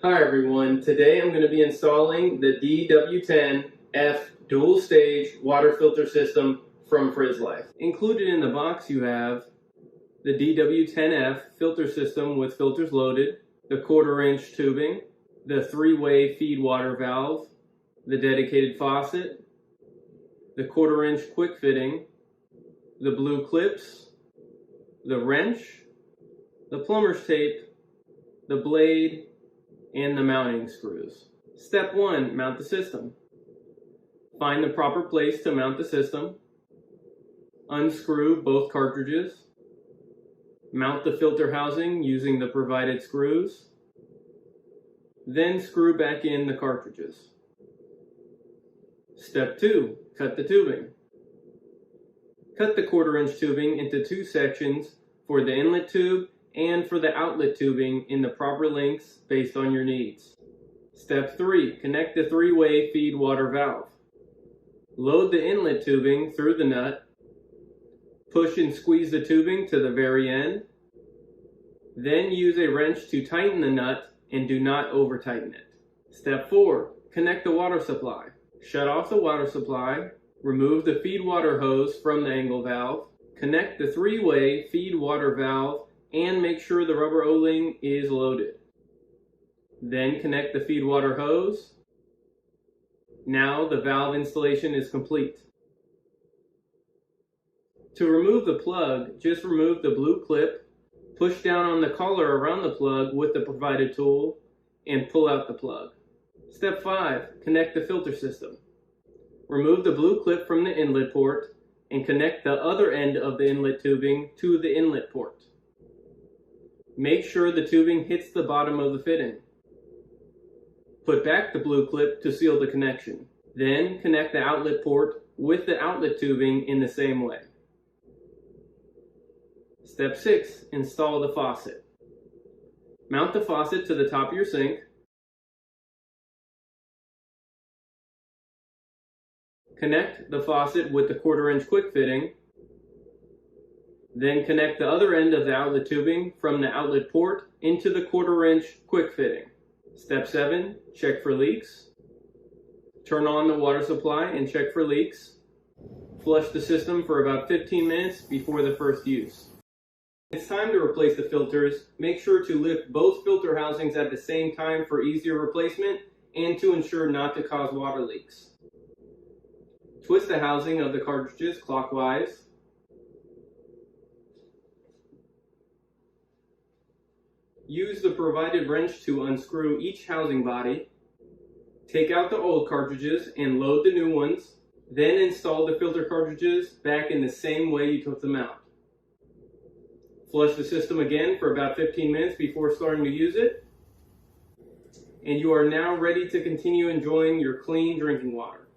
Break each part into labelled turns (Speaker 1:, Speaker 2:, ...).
Speaker 1: Hi everyone, today I'm going to be installing the DW10F dual stage water filter system from Frizzlife. Included in the box you have the DW10F filter system with filters loaded, the 1/4 inch tubing, the 3-way feed water valve, the dedicated faucet, the 1/4 inch quick fitting, the blue clips, the wrench, the plumber's tape, the blade, and the mounting screws. Step 1. Mount the system. Find the proper place to mount the system. Unscrew both cartridges. Mount the filter housing using the provided screws. Then screw back in the cartridges. Step 2. Cut the tubing. Cut the 1/4 inch tubing into 2 sections for the inlet tube and for the outlet tubing in the proper lengths based on your needs. Step 3. Connect the 3-way feed water valve. Load the inlet tubing through the nut. Push and squeeze the tubing to the very end. Then use a wrench to tighten the nut and do not over tighten it. Step 4. Connect the water supply. Shut off the water supply. Remove the feed water hose from the angle valve. Connect the 3-way feed water valve and make sure the rubber O-ring is loaded. Then connect the feed water hose. Now the valve installation is complete. To remove the plug, just remove the blue clip, push down on the collar around the plug with the provided tool, and pull out the plug. Step 5. Connect the filter system. Remove the blue clip from the inlet port and connect the other end of the inlet tubing to the inlet port. Make sure the tubing hits the bottom of the fitting. Put back the blue clip to seal the connection. Then connect the outlet port with the outlet tubing in the same way. Step 6. Install the faucet. Mount the faucet to the top of your sink. Connect the faucet with the 1/4 inch quick fitting. Then connect the other end of the outlet tubing from the outlet port into the 1/4 inch quick fitting. Step 7. Check for leaks. Turn on the water supply and check for leaks. Flush the system for about 15 minutes before the first use. When it's time to replace the filters, make sure to lift both filter housings at the same time for easier replacement and to ensure not to cause water leaks. Twist the housing of the cartridges clockwise. Use the provided wrench to unscrew each housing body. Take out the old cartridges and load the new ones. Then install the filter cartridges back in the same way you took them out. Flush the system again for about 15 minutes before starting to use it. And you are now ready to continue enjoying your clean drinking water.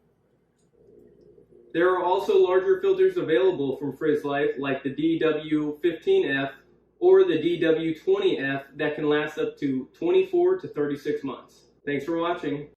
Speaker 1: There are also larger filters available from Frizzlife like the DW15F or the DW20F that can last up to 24 to 36 months. Thanks for watching.